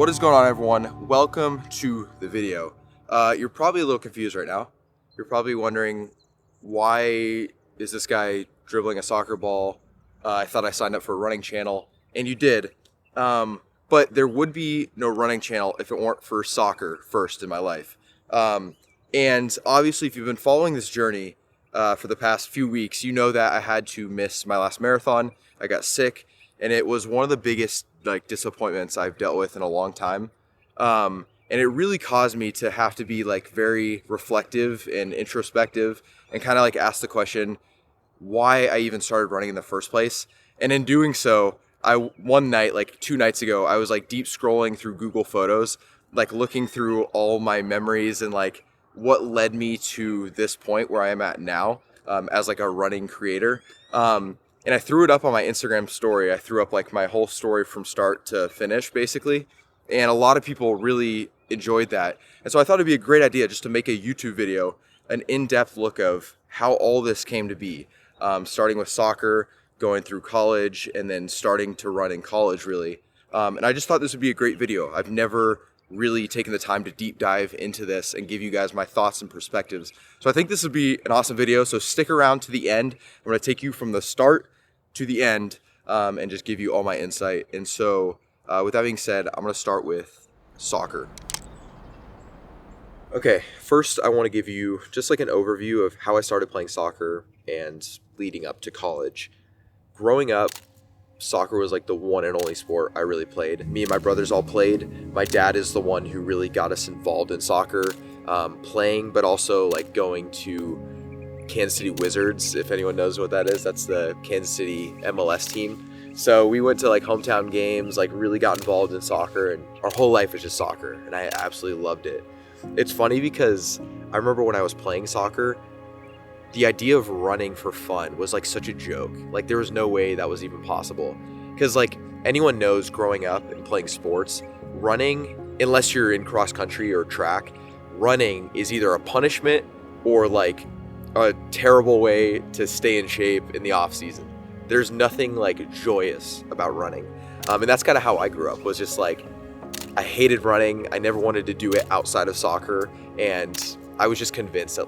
What is going on, everyone? Welcome to the video. You're probably a little confused right now. You're probably wondering, why is this guy dribbling a soccer ball? I thought I signed up for a running channel, and you did. But there would be no running channel if it weren't for soccer first in my life. And obviously, if you've been following this journey for the past few weeks, you know that I had to miss my last marathon. I got sick, and it was one of the biggest disappointments I've dealt with in a long time. And it really caused me to have to be very reflective and introspective and kind of ask the question, why I even started running in the first place. And in doing so, one night, 2 nights ago, I was deep scrolling through Google Photos, looking through all my memories and what led me to this point where I am at now, as a running creator. And I threw it up on my Instagram story. I threw up my whole story from start to finish, basically. And a lot of people really enjoyed that. And so I thought it'd be a great idea just to make a YouTube video, an in-depth look of how all this came to be. Starting with soccer, going through college, and then starting to run in college, really. And I just thought this would be a great video. I've never really taken the time to deep dive into this and give you guys my thoughts and perspectives. So I think this would be an awesome video. So stick around to the end. I'm going to take you from the start to the end and just give you all my insight. And so with that being said, I'm going to start with soccer. Okay, first I want to give you just an overview of how I started playing soccer and leading up to college. Growing up, soccer was the one and only sport I really played. Me and my brothers all played. My dad is the one who really got us involved in soccer, playing, but also going to Kansas City Wizards, if anyone knows what that is. That's the Kansas City MLS team. So we went to hometown games, really got involved in soccer, and our whole life was just soccer, and I absolutely loved it. It's funny because I remember when I was playing soccer, the idea of running for fun was such a joke. There was no way that was even possible. Because anyone knows, growing up and playing sports, running, unless you're in cross country or track, running is either a punishment or a terrible way to stay in shape in the off season. There's nothing joyous about running. And that's kind of how I grew up, was just I hated running. I never wanted to do it outside of soccer. And I was just convinced that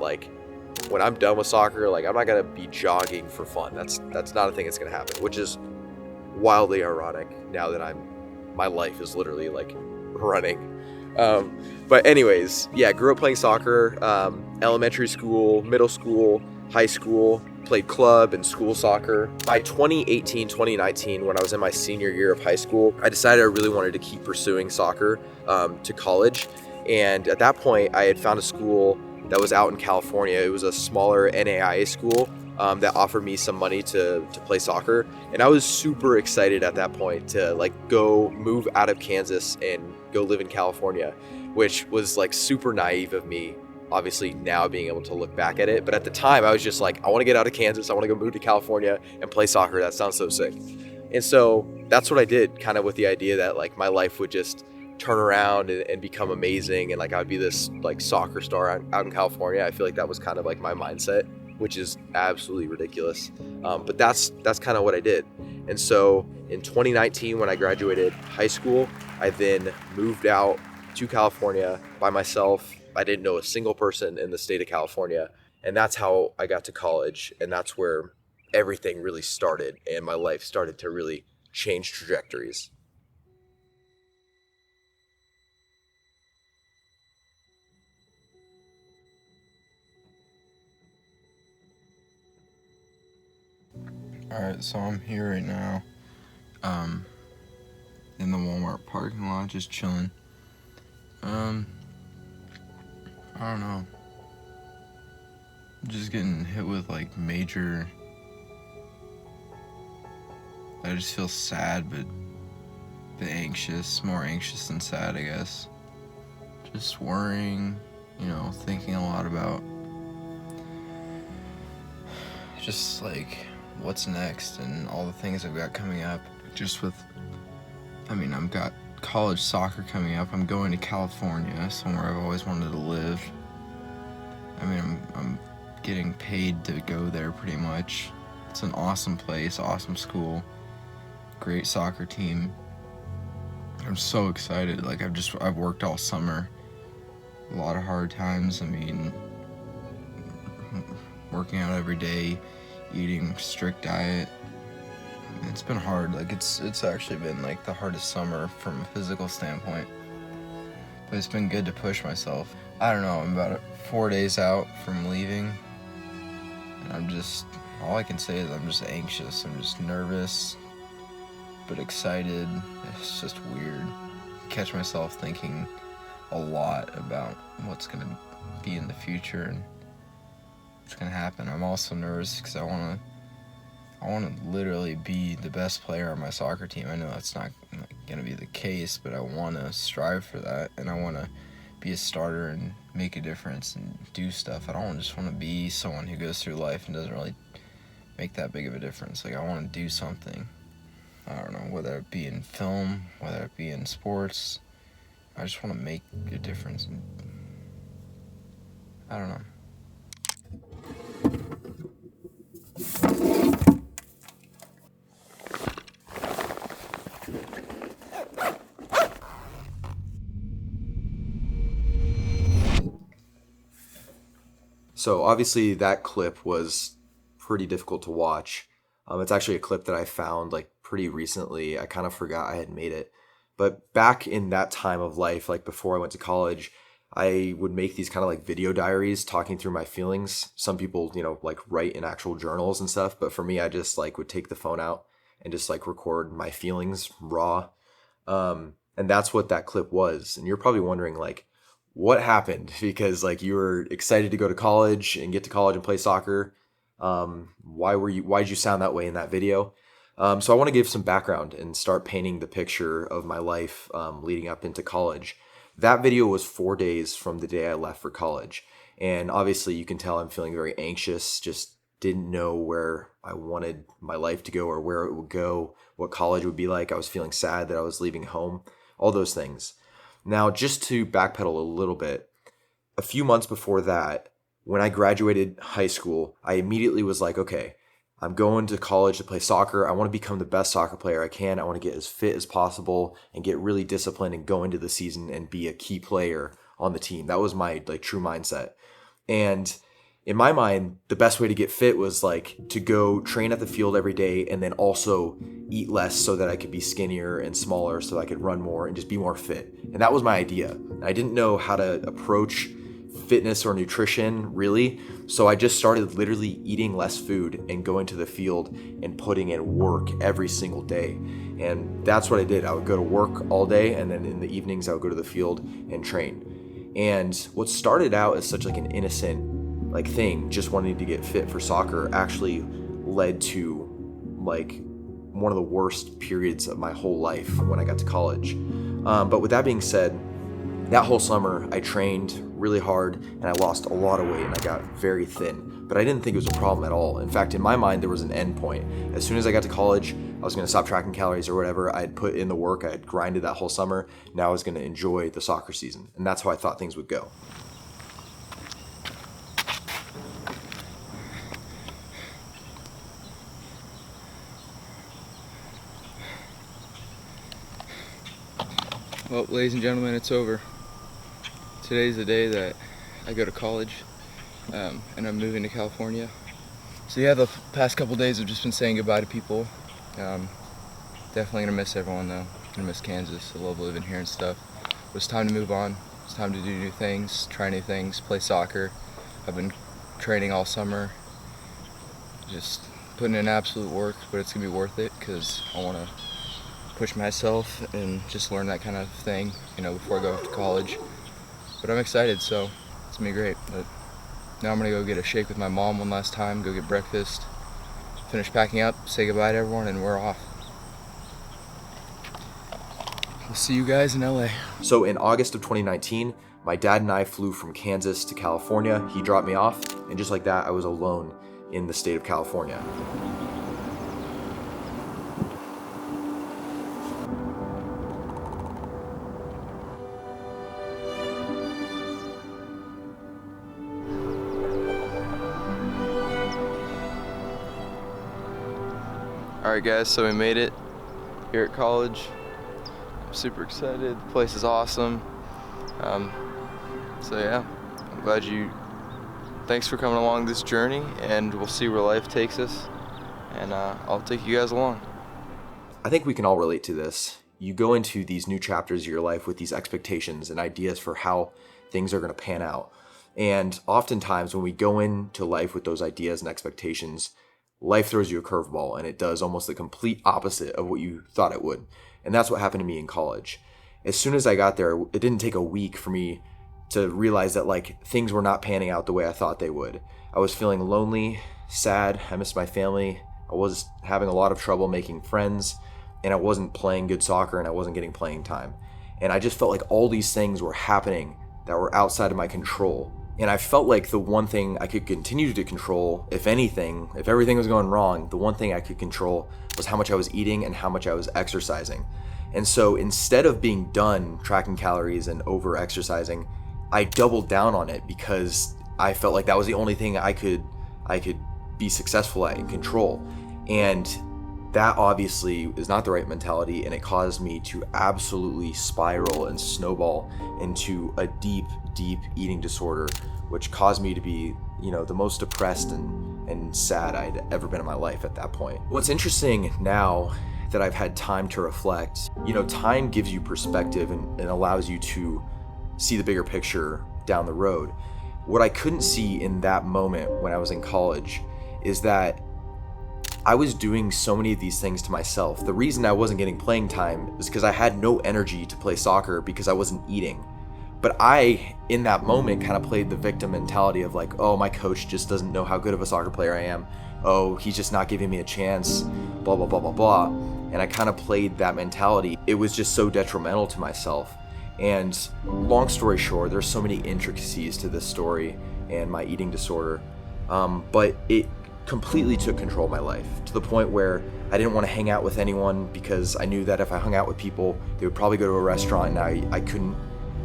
when I'm done with soccer, I'm not gonna be jogging for fun. That's not a thing that's gonna happen, which is wildly ironic now that my life is literally running. But anyways, yeah, grew up playing soccer, elementary school, middle school, high school, played club and school soccer. By 2018, 2019, when I was in my senior year of high school, I decided I really wanted to keep pursuing soccer to college. And at that point, I had found a school that was out in California. It was a smaller NAIA school that offered me some money to play soccer. And I was super excited at that point to go move out of Kansas and go live in California, which was super naive of me, obviously now being able to look back at it. But at the time I was just I want to get out of Kansas. I want to go move to California and play soccer. That sounds so sick. And so that's what I did, kind of with the idea that my life would just turn around and become amazing, and I would be this soccer star out in California. I feel that was kind of my mindset, which is absolutely ridiculous. But that's kind of what I did. And so in 2019, when I graduated high school, I then moved out to California by myself. I didn't know a single person in the state of California. And that's how I got to college. And that's where everything really started, and my life started to really change trajectories. Alright, so I'm here right now, in the Walmart parking lot, just chilling. I don't know. Just getting hit with major. I just feel sad, but anxious, more anxious than sad, I guess. Just worrying, thinking a lot about just what's next and all the things I've got coming up. Just with, I've got college soccer coming up. I'm going to California, somewhere I've always wanted to live. I'm getting paid to go there pretty much. It's an awesome place, awesome school, great soccer team. I'm so excited. Like I've worked all summer, a lot of hard times. I mean, working out every day, eating strict diet. It's been hard. Like it's actually been like the hardest summer from a physical standpoint. But it's been good to push myself. I don't know, I'm about 4 days out from leaving. And all I can say is I'm just anxious. I'm just nervous, but excited. It's just weird. Catch myself thinking a lot about what's gonna be in the future and what's gonna happen. I'm also nervous because I wanna literally be the best player on my soccer team. I know that's not gonna be the case, but I wanna strive for that, and I wanna be a starter and make a difference and do stuff. I don't just wanna be someone who goes through life and doesn't really make that big of a difference. Like, I wanna do something. I don't know, whether it be in film, whether it be in sports. I just wanna make a difference. And I don't know. So obviously that clip was pretty difficult to watch. It's actually a clip that I found like pretty recently. I kind of forgot I had made it. But back in that time of life, like before I went to college, I would make these kind of like video diaries talking through my feelings. Some people, like write in actual journals and stuff. But for me, I just like would take the phone out and just like record my feelings raw. And that's what that clip was. And you're probably wondering like, what happened? Because like you were excited to go to college and get to college and play soccer. Why'd you sound that way in that video? So I want to give some background and start painting the picture of my life leading up into college. That video was 4 days from the day I left for college. And obviously you can tell I'm feeling very anxious, just didn't know where I wanted my life to go or where it would go, what college would be like. I was feeling sad that I was leaving home, all those things. Now, just to backpedal a little bit, a few months before that, when I graduated high school, I immediately was like, okay, I'm going to college to play soccer. I want to become the best soccer player I can. I want to get as fit as possible and get really disciplined and go into the season and be a key player on the team. That was my like true mindset. And in my mind, the best way to get fit was like to go train at the field every day and then also eat less so that I could be skinnier and smaller so I could run more and just be more fit. And that was my idea. I didn't know how to approach fitness or nutrition really. So I just started literally eating less food and going to the field and putting in work every single day. And that's what I did. I would go to work all day and then in the evenings I would go to the field and train. And what started out as such like an innocent like thing, just wanting to get fit for soccer, actually led to like one of the worst periods of my whole life when I got to college. But with that being said, that whole summer I trained really hard and I lost a lot of weight and I got very thin, but I didn't think it was a problem at all. In fact, in my mind, there was an end point. As soon as I got to college, I was going to stop tracking calories or whatever. I had put in the work, I had grinded that whole summer. Now I was going to enjoy the soccer season. And that's how I thought things would go. Well, ladies and gentlemen, it's over. Today's the day that I go to college, and I'm moving to California. So yeah, the past couple days I've just been saying goodbye to people. Definitely gonna miss everyone though. Gonna miss Kansas. I love living here and stuff. But it's time to move on. It's time to do new things, try new things, play soccer. I've been training all summer, just putting in absolute work, but it's gonna be worth it because I wanna push myself and just learn that kind of thing, before I go off to college. But I'm excited, so it's gonna be great. But now I'm gonna go get a shake with my mom one last time, go get breakfast, finish packing up, say goodbye to everyone, and we're off. We'll see you guys in LA. So in August of 2019, my dad and I flew from Kansas to California. He dropped me off, and just like that, I was alone in the state of California. Alright guys, so we made it here at college. I'm super excited. The place is awesome. So yeah, I'm glad thanks for coming along this journey, and we'll see where life takes us, and I'll take you guys along. I think we can all relate to this. You go into these new chapters of your life with these expectations and ideas for how things are going to pan out. And oftentimes when we go into life with those ideas and expectations, life throws you a curveball, and it does almost the complete opposite of what you thought it would. And that's what happened to me in college. As soon as I got there, it didn't take a week for me to realize that like things were not panning out the way I thought they would. I was feeling lonely, sad, I missed my family, I was having a lot of trouble making friends, and I wasn't playing good soccer, and I wasn't getting playing time. And I just felt like all these things were happening that were outside of my control. And I felt like the one thing I could continue to control, if anything, if everything was going wrong, the one thing I could control was how much I was eating and how much I was exercising. And so instead of being done tracking calories and over exercising, I doubled down on it because I felt like that was the only thing I could be successful at and control. And that obviously is not the right mentality, and it caused me to absolutely spiral and snowball into a deep eating disorder, which caused me to be, the most depressed and sad I'd ever been in my life at that point. What's interesting now that I've had time to reflect, time gives you perspective and allows you to see the bigger picture down the road. What I couldn't see in that moment when I was in college is that I was doing so many of these things to myself. The reason I wasn't getting playing time is because I had no energy to play soccer because I wasn't eating. But I, in that moment, kind of played the victim mentality of like, oh, my coach just doesn't know how good of a soccer player I am. Oh, he's just not giving me a chance, blah, blah, blah, blah, blah. And I kind of played that mentality. It was just so detrimental to myself. And long story short, there's so many intricacies to this story and my eating disorder. But it completely took control of my life to the point where I didn't want to hang out with anyone because I knew that if I hung out with people, they would probably go to a restaurant and I couldn't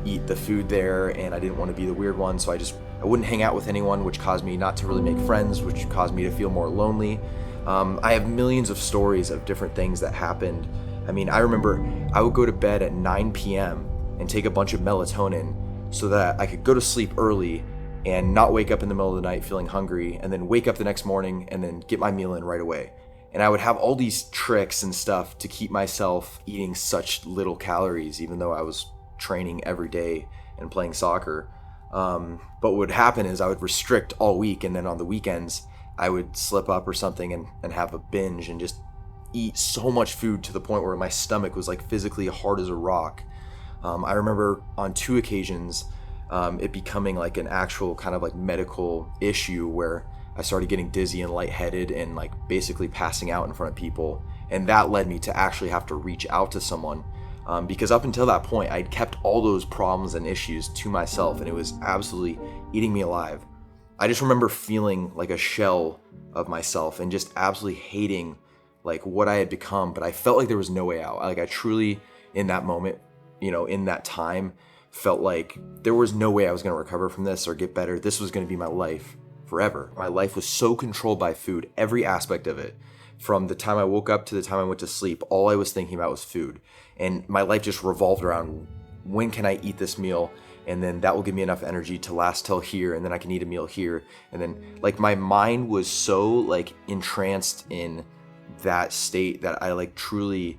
eat the food there, and I didn't want to be the weird one, so I wouldn't hang out with anyone, which caused me not to really make friends, which caused me to feel more lonely. I have millions of stories of different things that happened. I mean, I remember I would go to bed at 9 p.m. and take a bunch of melatonin so that I could go to sleep early and not wake up in the middle of the night feeling hungry, and then wake up the next morning and then get my meal in right away. And I would have all these tricks and stuff to keep myself eating such little calories, even though I was training every day and playing soccer. But what would happen is I would restrict all week, and then on the weekends I would slip up or something and have a binge and just eat so much food to the point where my stomach was like physically hard as a rock. I remember on 2 occasions it becoming like an actual kind of like medical issue where I started getting dizzy and lightheaded and like basically passing out in front of people. And that led me to actually have to reach out to someone because up until that point, I'd kept all those problems and issues to myself, and it was absolutely eating me alive. I just remember feeling like a shell of myself and just absolutely hating like what I had become, but I felt like there was no way out. Like I truly, in that moment, in that time, felt like there was no way I was going to recover from this or get better. This was going to be my life forever. My life was so controlled by food, every aspect of it. From the time I woke up to the time I went to sleep, all I was thinking about was food. And my life just revolved around, when can I eat this meal? And then that will give me enough energy to last till here, and then I can eat a meal here. And then like my mind was so like entranced in that state that I like truly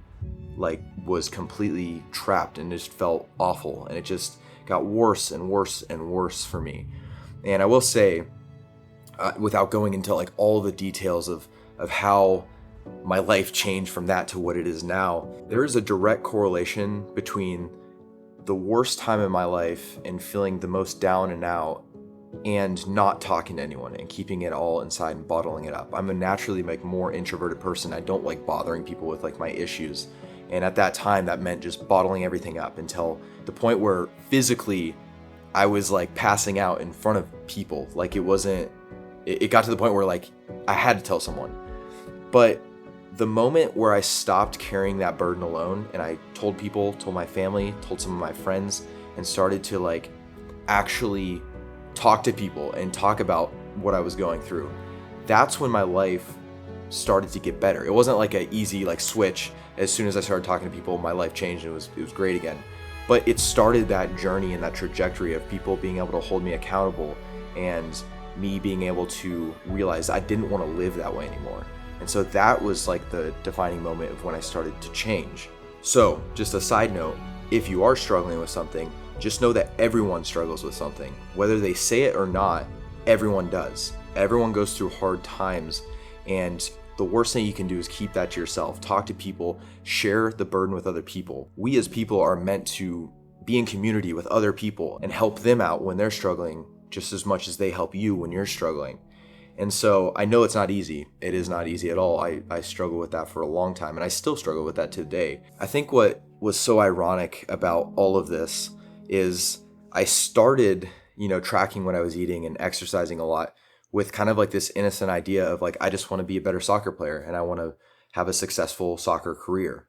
like was completely trapped and just felt awful. And it just got worse and worse and worse for me. And I will say, without going into like all the details of how my life changed from that to what it is now, there is a direct correlation between the worst time in my life and feeling the most down and out and not talking to anyone and keeping it all inside and bottling it up. I'm a naturally like more introverted person. I don't like bothering people with like my issues. And at that time, that meant just bottling everything up until the point where physically I was like passing out in front of people. Like it got to the point where like I had to tell someone. But the moment where I stopped carrying that burden alone and I told people, told my family, told some of my friends, and started to like actually talk to people and talk about what I was going through, that's when my life started to get better. It wasn't like an easy like switch. As soon as I started talking to people, my life changed and it was great again. But it started that journey and that trajectory of people being able to hold me accountable and me being able to realize I didn't want to live that way anymore. And so that was like the defining moment of when I started to change. So just a side note, if you are struggling with something, just know that everyone struggles with something. Whether they say it or not, everyone does. Everyone goes through hard times, and the worst thing you can do is keep that to yourself. Talk to people, share the burden with other people. We as people are meant to be in community with other people and help them out when they're struggling just as much as they help you when you're struggling. And so I know it's not easy. It is not easy at all. I struggled with that for a long time, and I still struggle with that today. I think what was so ironic about all of this is I started, tracking what I was eating and exercising a lot with kind of like this innocent idea of like, I just want to be a better soccer player and I want to have a successful soccer career.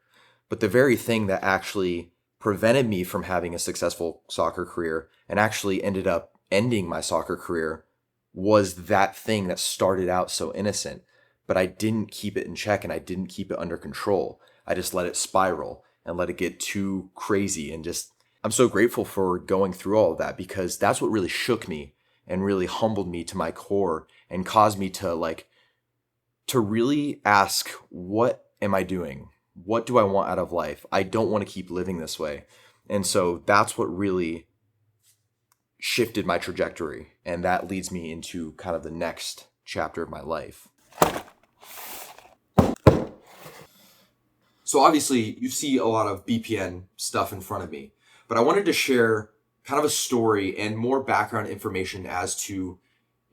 But the very thing that actually prevented me from having a successful soccer career and actually ended up ending my soccer career was that thing that started out so innocent, but I didn't keep it in check and I didn't keep it under control. I just let it spiral and let it get too crazy. And just, I'm so grateful for going through all of that, because that's what really shook me and really humbled me to my core and caused me to really ask, what am I doing? What do I want out of life? I don't want to keep living this way. And so that's what really shifted my trajectory. And that leads me into kind of the next chapter of my life. So obviously you see a lot of BPN stuff in front of me, but I wanted to share kind of a story and more background information as to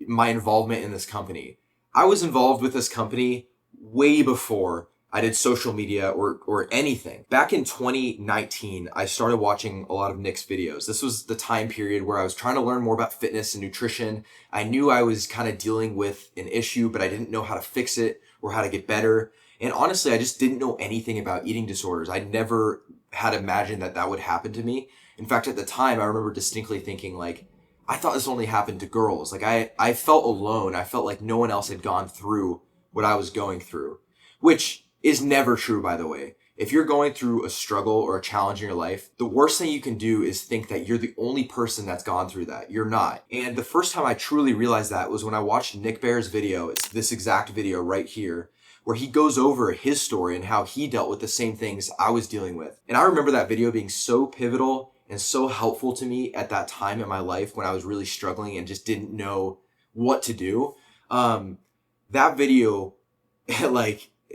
my involvement in this company. I was involved with this company way before I did social media or anything. Back in 2019, I started watching a lot of Nick's videos. This was the time period where I was trying to learn more about fitness and nutrition. I knew I was kind of dealing with an issue, but I didn't know how to fix it or how to get better. And honestly, I just didn't know anything about eating disorders. I never had imagined that would happen to me. In fact, at the time, I remember distinctly thinking I thought this only happened to girls. I felt alone. I felt like no one else had gone through what I was going through, which is never true, by the way. If you're going through a struggle or a challenge in your life, the worst thing you can do is think that you're the only person that's gone through that. You're not. And the first time I truly realized that was when I watched Nick Bear's video. It's this exact video right here, where he goes over his story and how he dealt with the same things I was dealing with. And I remember that video being so pivotal and so helpful to me at that time in my life when I was really struggling and just didn't know what to do. That video,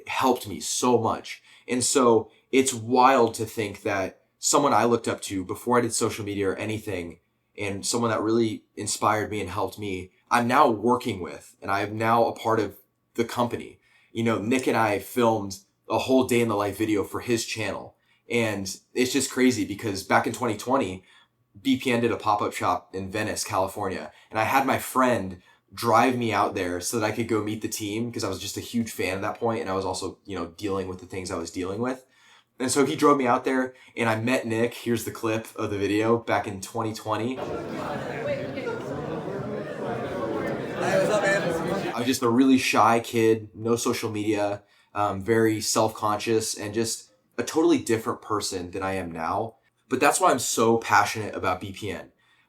helped me so much. And so it's wild to think that someone I looked up to before I did social media or anything, and someone that really inspired me and helped me, I'm now working with, and I am now a part of the company. Nick and I filmed a whole day in the life video for his channel. And it's just crazy because back in 2020, BPN did a pop-up shop in Venice, California. And I had my friend drive me out there so that I could go meet the team, because I was just a huge fan at that point, and I was also, dealing with the things I was dealing with. And so he drove me out there and I met Nick. Here's the clip of the video back in 2020. Hey, what's up, man? I was just a really shy kid, no social media, very self-conscious, and just a totally different person than I am now. But that's why I'm so passionate about BPN.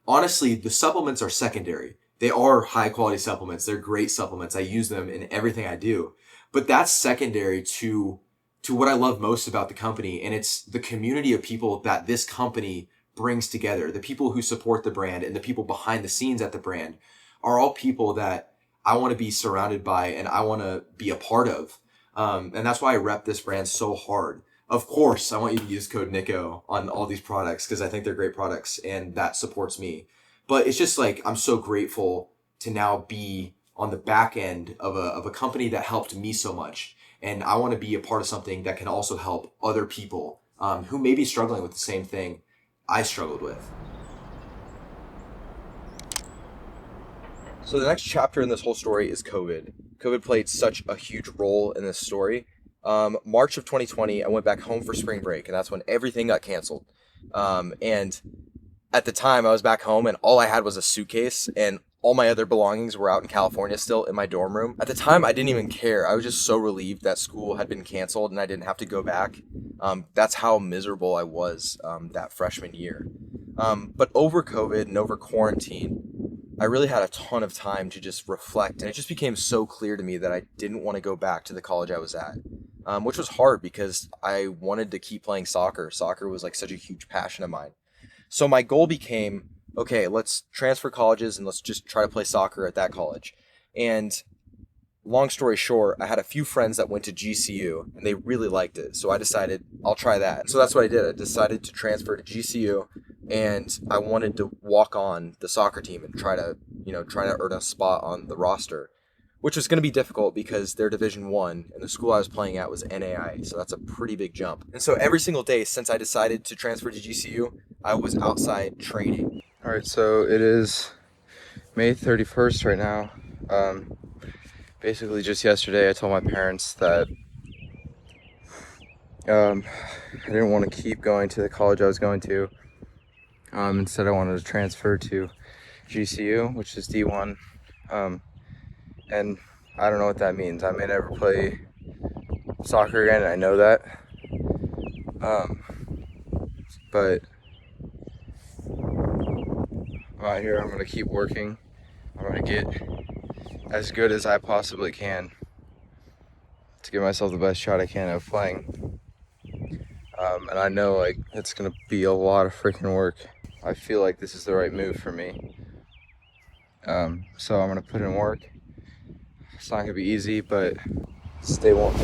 Honestly, the supplements are secondary. They are high quality supplements. They're great supplements. I use them in everything I do. But that's secondary to what I love most about the company. And it's the community of people that this company brings together. The people who support the brand and the people behind the scenes at the brand are all people that I want to be surrounded by and I want to be a part of. And that's why I rep this brand so hard. Of course, I want you to use code Nico on all these products because I think they're great products and that supports me. But it's just I'm so grateful to now be on the back end of a company that helped me so much. And I want to be a part of something that can also help other people who may be struggling with the same thing I struggled with. So the next chapter in this whole story is COVID. COVID played such a huge role in this story. March of 2020, I went back home for spring break, and that's when everything got canceled. And at the time, I was back home, and all I had was a suitcase, and all my other belongings were out in California still in my dorm room. At the time, I didn't even care. I was just so relieved that school had been canceled and I didn't have to go back. That's how miserable I was that freshman year. But over COVID and over quarantine, I really had a ton of time to just reflect, and it just became so clear to me that I didn't want to go back to the college I was at, which was hard because I wanted to keep playing soccer. Soccer was like such a huge passion of mine. So my goal became, okay, let's transfer colleges and let's just try to play soccer at that college. And long story short, I had a few friends that went to GCU and they really liked it. So I decided I'll try that. So that's what I did. I decided to transfer to GCU, and I wanted to walk on the soccer team and try to earn a spot on the roster, which was going to be difficult because they're Division 1 and the school I was playing at was NAI. So that's a pretty big jump. And so every single day since I decided to transfer to GCU, I was outside training. All right, so it is May 31st right now. Basically just yesterday I told my parents that I didn't want to keep going to the college I was going to. Instead I wanted to transfer to GCU, which is D1. And I don't know what that means. I may never play soccer again, and I know that. But I'm out here, I'm going to keep working. I'm going to get as good as I possibly can to give myself the best shot I can of playing. And I know like it's going to be a lot of freaking work. I feel like this is the right move for me. So I'm going to put in work. It's not going to be easy, but stay warm.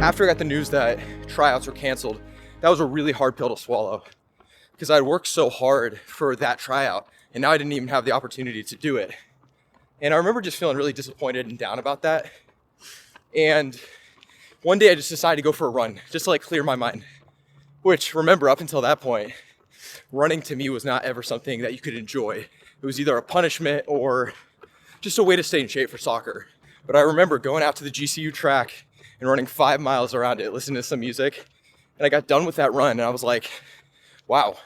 After I got the news that tryouts were canceled, that was a really hard pill to swallow because I'd worked so hard for that tryout and now I didn't even have the opportunity to do it. And I remember just feeling really disappointed and down about that. And one day I just decided to go for a run just to like clear my mind, which remember up until that point, running to me was not ever something that you could enjoy. It was either a punishment or just a way to stay in shape for soccer. But I remember going out to the GCU track and running 5 miles around it, listening to some music. And I got done with that run and I was like, wow,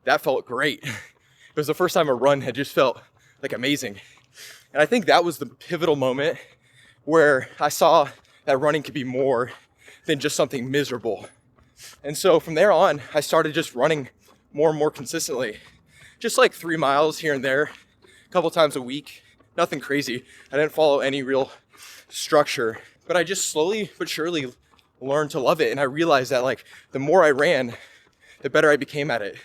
that felt great. It was the first time a run had just felt like amazing. And I think that was the pivotal moment where I saw that running could be more than just something miserable. And so from there on, I started just running more and more consistently. Just like 3 miles here and there, a couple times a week. Nothing crazy. I didn't follow any real structure, but I just slowly but surely learned to love it. And I realized that like the more I ran, the better I became at it.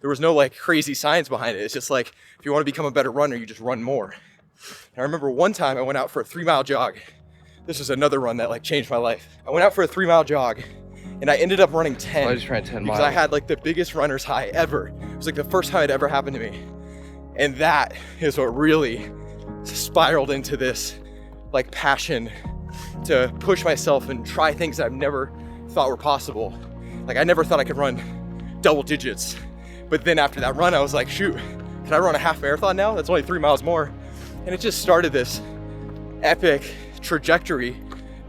There was no like crazy science behind it. It's just like, if you want to become a better runner, you just run more. And I remember one time I went out for a 3-mile jog. This was another run that like changed my life. I went out for a 3-mile jog and I ended up running 10. I just ran 10 miles. Because I had like the biggest runner's high ever. It was like the first time it ever happened to me. And that is what really spiraled into this like passion to push myself and try things I've never thought were possible. Like I never thought I could run double digits. But then after that run, I was like, shoot, can I run a half marathon now? That's only 3 miles more. And it just started this epic trajectory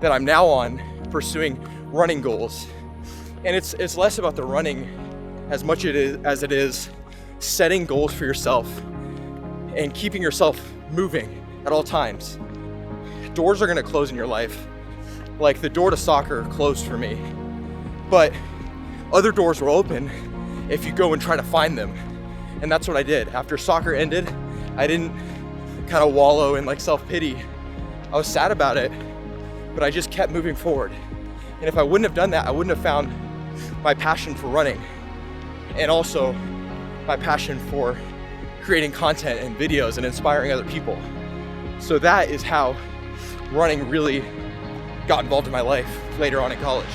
that I'm now on, pursuing running goals. And it's less about the running as much as it is setting goals for yourself and keeping yourself moving at all times. Doors are gonna close in your life. Like the door to soccer closed for me, but other doors will open if you go and try to find them. And that's what I did. After soccer ended, I didn't kind of wallow in like self-pity. I was sad about it, but I just kept moving forward. And if I wouldn't have done that, I wouldn't have found my passion for running and also my passion for creating content and videos and inspiring other people. So that is how running really got involved in my life later on in college.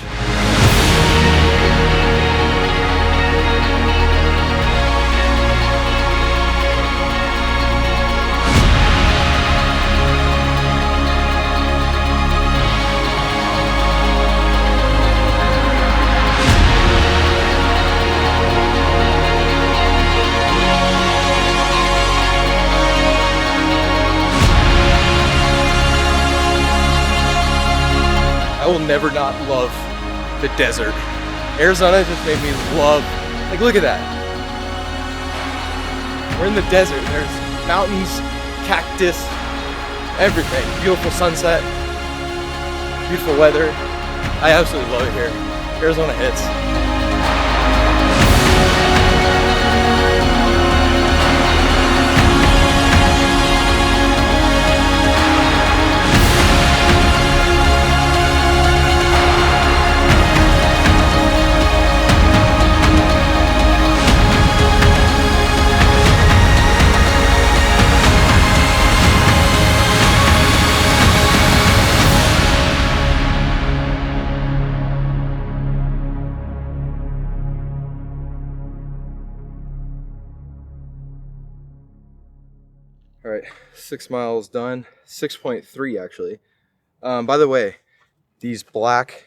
I will never not love the desert. Arizona just made me love, like look at that. We're in the desert, there's mountains, cactus, everything. Beautiful sunset, beautiful weather. I absolutely love it here. Arizona hits. All right, 6 miles done, 6.3 actually. By the way, these black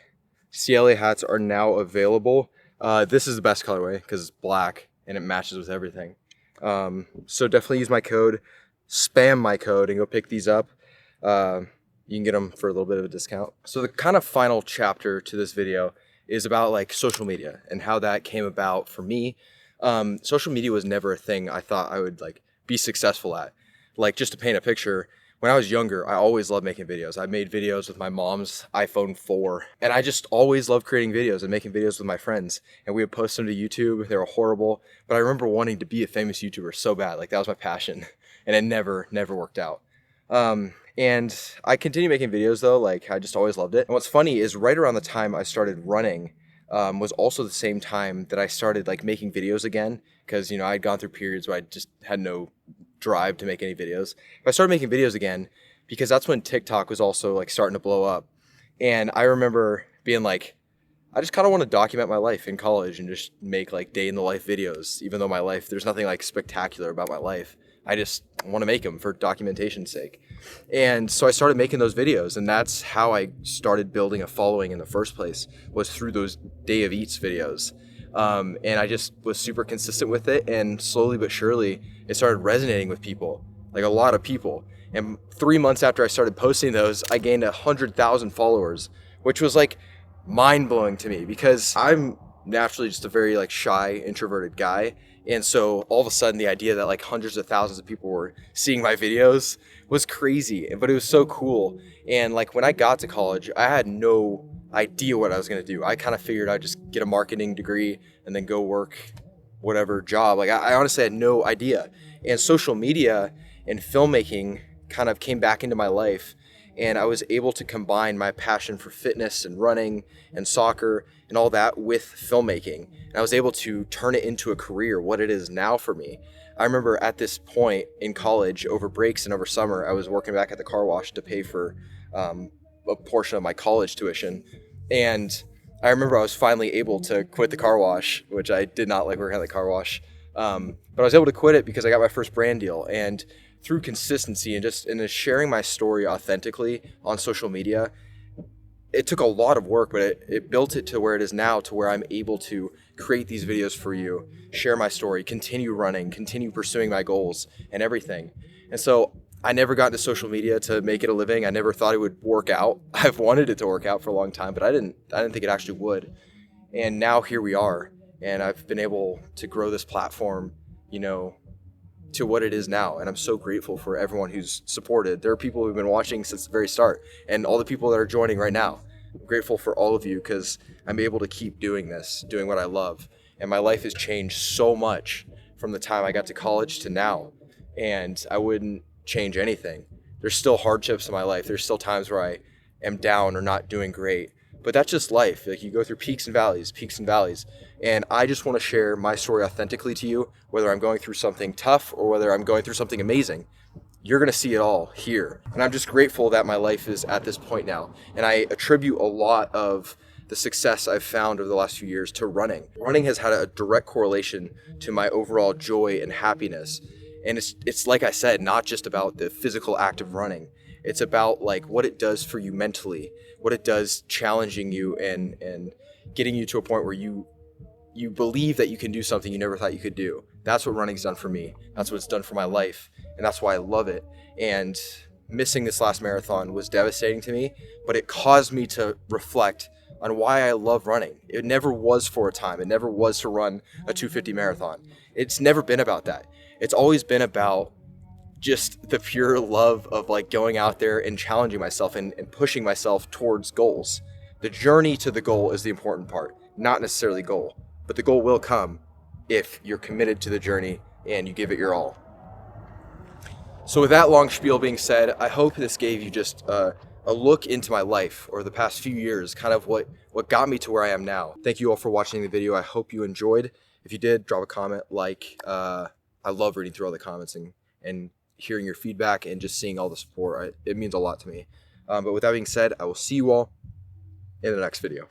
CLA hats are now available. This is the best colorway because it's black and it matches with everything. So definitely use my code, spam my code, and go pick these up. You can get them for a little bit of a discount. So the kind of final chapter to this video is about like social media and how that came about for me. Social media was never a thing I thought I would like be successful at. Like just to paint a picture, when I was younger, I always loved making videos. I made videos with my mom's iPhone 4, and I just always loved creating videos and making videos with my friends. And we would post them to YouTube. They were horrible, but I remember wanting to be a famous YouTuber so bad. Like that was my passion, and it never worked out. And I continue making videos though. Like I just always loved it. And what's funny is right around the time I started running was also the same time that I started like making videos again, because you know I'd gone through periods where I just had no drive to make any videos. But I started making videos again because that's when TikTok was also like starting to blow up. And I remember being like, I just kind of want to document my life in college and just make like day in the life videos, even though my life, there's nothing like spectacular about my life. I just want to make them for documentation's sake. And so I started making those videos, and that's how I started building a following in the first place, was through those Day of Eats videos. And I just was super consistent with it, and slowly but surely it started resonating with people, like a lot of people. And 3 months after I started posting those, I gained 100,000 followers, which was like mind-blowing to me because I'm naturally just a very like shy, introverted guy. And so all of a sudden the idea that like hundreds of thousands of people were seeing my videos was crazy, but it was so cool. And like when I got to college, I had no idea what I was going to do. I kind of figured I'd just get a marketing degree and then go work whatever job. Like I honestly had no idea. And social media and filmmaking kind of came back into my life, and I was able to combine my passion for fitness and running and soccer and all that with filmmaking. And I was able to turn it into a career, what it is now for me. I remember at this point in college, over breaks and over summer, I was working back at the car wash to pay for a portion of my college tuition. And I remember I was finally able to quit the car wash, which I did not like working at the car wash. But I was able to quit it because I got my first brand deal. And through consistency and just sharing my story authentically on social media, it took a lot of work, but it built it to where it is now, to where I'm able to create these videos for you, share my story, continue running, continue pursuing my goals and everything. And so I never got into social media to make it a living. I never thought it would work out. I've wanted it to work out for a long time, but I didn't think it actually would. And now here we are, and I've been able to grow this platform, to what it is now. And I'm so grateful for everyone who's supported. There are people who've been watching since the very start, and all the people that are joining right now. I'm grateful for all of you, because I'm able to keep doing this, doing what I love. And my life has changed so much from the time I got to college to now. And I wouldn't change anything. There's still hardships in my life. There's still times where I am down or not doing great. But that's just life. Like, you go through peaks and valleys. And I just want to share my story authentically to you, whether I'm going through something tough or whether I'm going through something amazing. You're going to see it all here. And I'm just grateful that my life is at this point now. And I attribute a lot of the success I've found over the last few years to running. Running has had a direct correlation to my overall joy and happiness. And it's like I said, not just about the physical act of running. It's about like what it does for you mentally, what it does challenging you and getting you to a point where you believe that you can do something you never thought you could do. That's what running's done for me. That's what it's done for my life. And that's why I love it. And missing this last marathon was devastating to me, but it caused me to reflect on why I love running. It never was for a time. It never was to run a 250 marathon. It's never been about that. It's always been about just the pure love of like going out there and challenging myself and pushing myself towards goals. The journey to the goal is the important part, not necessarily goal, but the goal will come if you're committed to the journey and you give it your all. So with that long spiel being said, I hope this gave you just a look into my life over the past few years, kind of what got me to where I am now. Thank you all for watching the video. I hope you enjoyed. If you did, drop a comment, I love reading through all the comments and hearing your feedback and just seeing all the support. It means a lot to me. But with that being said, I will see you all in the next video.